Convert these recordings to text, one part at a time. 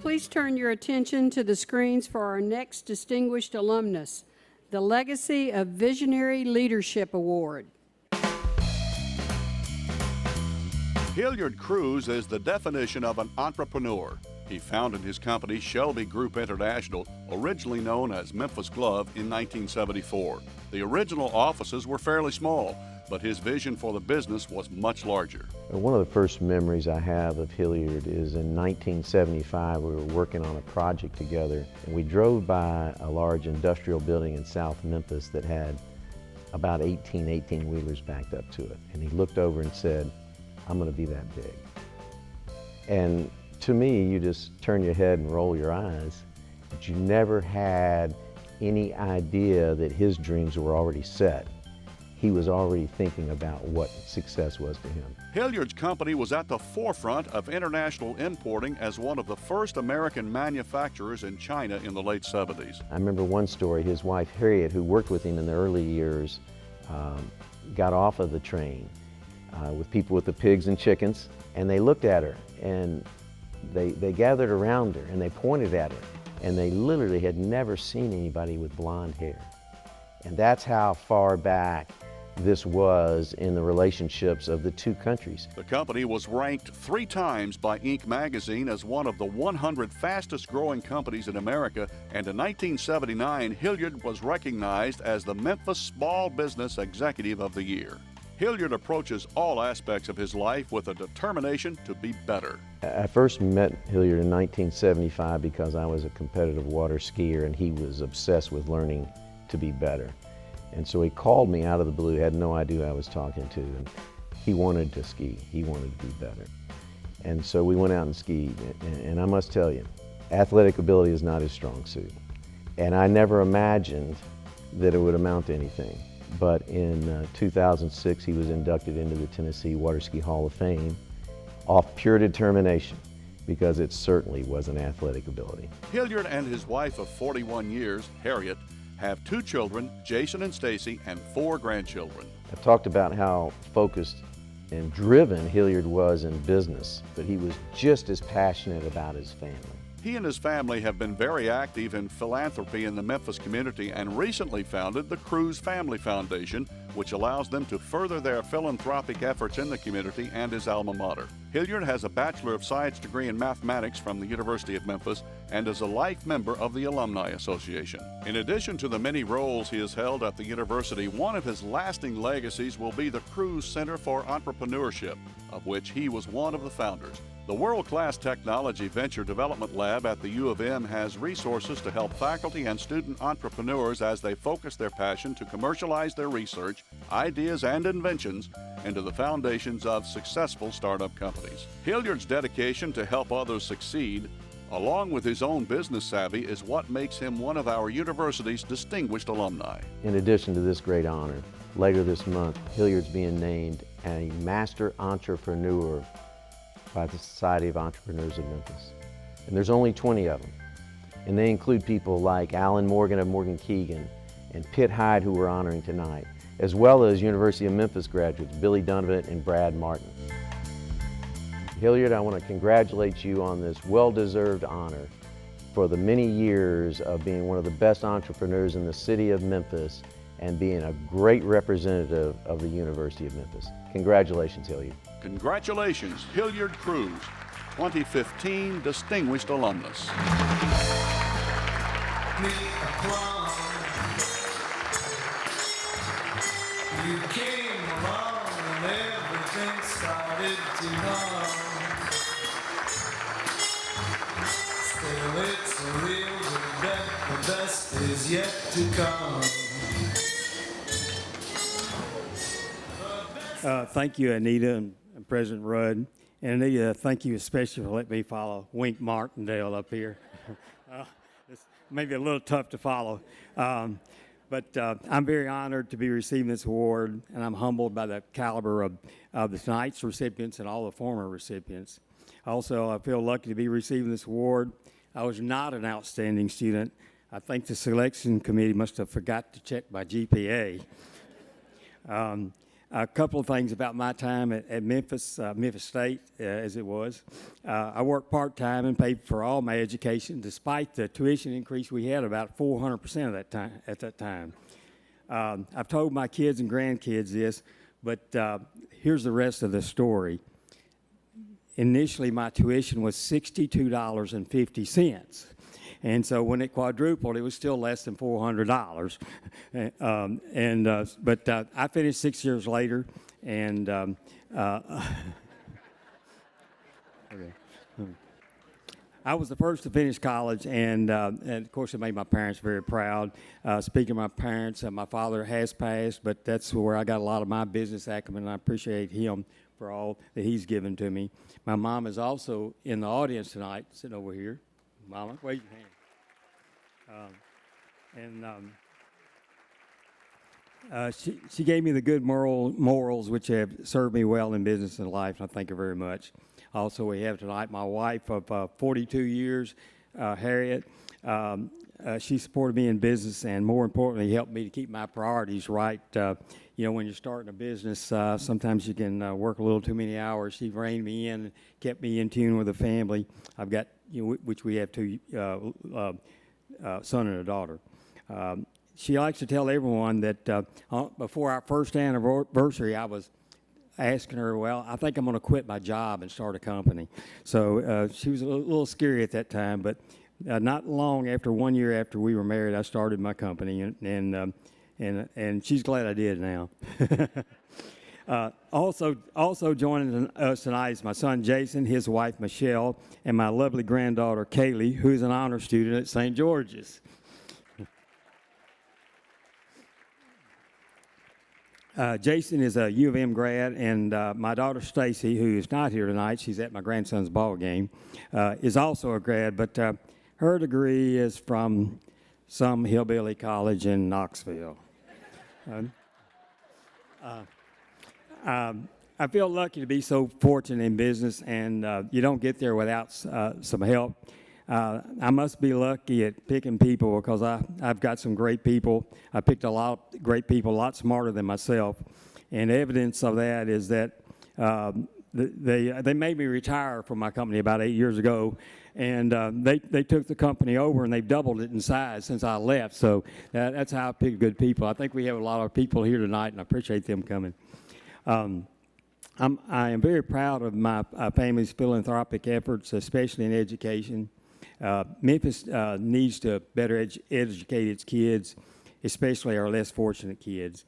Please turn your attention to the screens for our next distinguished alumnus, the Legacy of Visionary Leadership Award. Hilliard Cruz is the definition of an entrepreneur. He founded his company, Shelby Group International, originally known as Memphis Glove, in 1974. The original offices were fairly small, but his vision for the business was much larger. One of the first memories I have of Hilliard is in 1975. We were working on a project together, and we drove by a large industrial building in South Memphis that had about 18-wheelers backed up to it. And he looked over and said, "I'm going to be that big." And to me, you just turn your head and roll your eyes, but you never had any idea that his dreams were already set. He was already thinking about what success was to him. Hilliard's company was at the forefront of international importing as one of the first American manufacturers in China in the late 70s. I remember one story. His wife, Harriet, who worked with him in the early years, got off of the train with people with the pigs and chickens, and they looked at her, and they gathered around her, and they pointed at her, and they literally had never seen anybody with blonde hair. And that's how far back this was in the relationships of the two countries. The company was ranked 3 times by Inc. magazine as one of the 100 fastest growing companies in America, and in 1979, Hilliard was recognized as the Memphis Small Business Executive of the Year. Hilliard approaches all aspects of his life with a determination to be better. I first met Hilliard in 1975 because I was a competitive water skier, and he was obsessed with learning to be better. And so he called me out of the blue, had no idea who I was talking to, and he wanted to ski. He wanted to be better. And so we went out and skied, and I must tell you, athletic ability is not his strong suit. And I never imagined that it would amount to anything. But in 2006, he was inducted into the Tennessee Water Ski Hall of Fame off pure determination, because it certainly was an athletic ability. Hilliard and his wife of 41 years, Harriet, have 2 children, Jason and Stacy, and 4 grandchildren. I've talked about how focused and driven Hilliard was in business, but he was just as passionate about his family. He and his family have been very active in philanthropy in the Memphis community and recently founded the Cruz Family Foundation, which allows them to further their philanthropic efforts in the community and his alma mater. Hilliard has a Bachelor of Science degree in mathematics from the University of Memphis and is a life member of the Alumni Association. In addition to the many roles he has held at the university, one of his lasting legacies will be the Cruz Center for Entrepreneurship, of which he was one of the founders. The world-class technology venture development lab at the U of M has resources to help faculty and student entrepreneurs as they focus their passion to commercialize their research, ideas, and inventions into the foundations of successful startup companies. Hilliard's dedication to help others succeed, along with his own business savvy, is what makes him one of our university's distinguished alumni. In addition to this great honor, later this month, Hilliard's being named a Master Entrepreneur by the Society of Entrepreneurs of Memphis. And there's only 20 of them. And they include people like Alan Morgan of Morgan Keegan and Pitt Hyde, who we're honoring tonight, as well as University of Memphis graduates Billy Donovan and Brad Martin. Hilliard, I want to congratulate you on this well-deserved honor for the many years of being one of the best entrepreneurs in the city of Memphis and being a great representative of the University of Memphis. Congratulations, Hilliard. Congratulations, Hilliard Cruz, 2015 Distinguished Alumnus. You came along and everything started to hum. Still it's a real regret, the best is yet to come. Thank you, Anita and President Rudd. And Anita, thank you especially for letting me follow Wink Martindale up here. It's maybe a little tough to follow. But I'm very honored to be receiving this award, and I'm humbled by the caliber of the tonight's recipients and all the former recipients. Also, I feel lucky to be receiving this award. I was not an outstanding student. I think the selection committee must have forgot to check my GPA. A couple of things about my time at Memphis, Memphis State, as it was. I worked part-time and paid for all my education, despite the tuition increase we had about 400% of that time, at that time. I've told my kids and grandkids this, but here's the rest of the story. Initially, my tuition was $62.50. And so when it quadrupled, it was still less than $400. But I finished 6 years later, and okay. I was the first to finish college, and of course, it made my parents very proud. Speaking of my parents, my father has passed, but that's where I got a lot of my business acumen, and I appreciate him for all that he's given to me. My mom is also in the audience tonight, sitting over here. Mama, wave your hand. She gave me the good morals which have served me well in business and life, and I thank her very much. Also, we have tonight my wife of 42 years, Harriet. She supported me in business and, more importantly, helped me to keep my priorities right. You know, when you're starting a business, sometimes you can work a little too many hours. She reined me in and kept me in tune with the family. I've got, which we have two son and a daughter. She likes to tell everyone that before our first anniversary, I was asking her, well, I think I'm going to quit my job and start a company. So she was a little scary at that time, but not long after, 1 year after we were married, I started my company, and she's glad I did now. Also joining us tonight is my son Jason, his wife Michelle, and my lovely granddaughter Kaylee, who's an honor student at St. George's. Jason is a U of M grad, and my daughter Stacy, who is not here tonight, she's at my grandson's ball game, is also a grad, but her degree is from some hillbilly college in Knoxville. I feel lucky to be so fortunate in business, and you don't get there without some help. I must be lucky at picking people because I've got some great people. I picked a lot of great people, a lot smarter than myself, and evidence of that is that they made me retire from my company about 8 years ago, and they took the company over and they've doubled it in size since I left. So that's how I pick good people. I think we have a lot of people here tonight, and I appreciate them coming. I am very proud of my family's philanthropic efforts, especially in education. Memphis needs to better educate its kids, especially our less fortunate kids.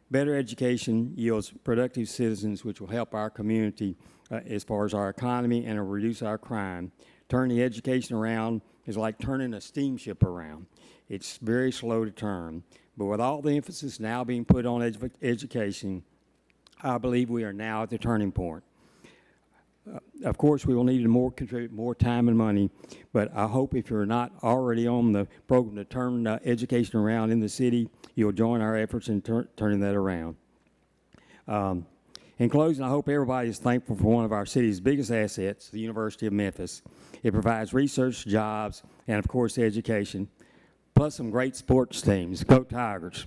Better education yields productive citizens, which will help our community as far as our economy and will reduce our crime. Turning education around is like turning a steamship around. It's very slow to turn. But with all the emphasis now being put on education, I believe we are now at the turning point. Of course, we will need to contribute more time and money, but I hope if you're not already on the program to turn education around in the city, you'll join our efforts in turning that around. In closing, I hope everybody is thankful for one of our city's biggest assets, the University of Memphis. It provides research, jobs, and of course education, plus some great sports teams. Go Tigers.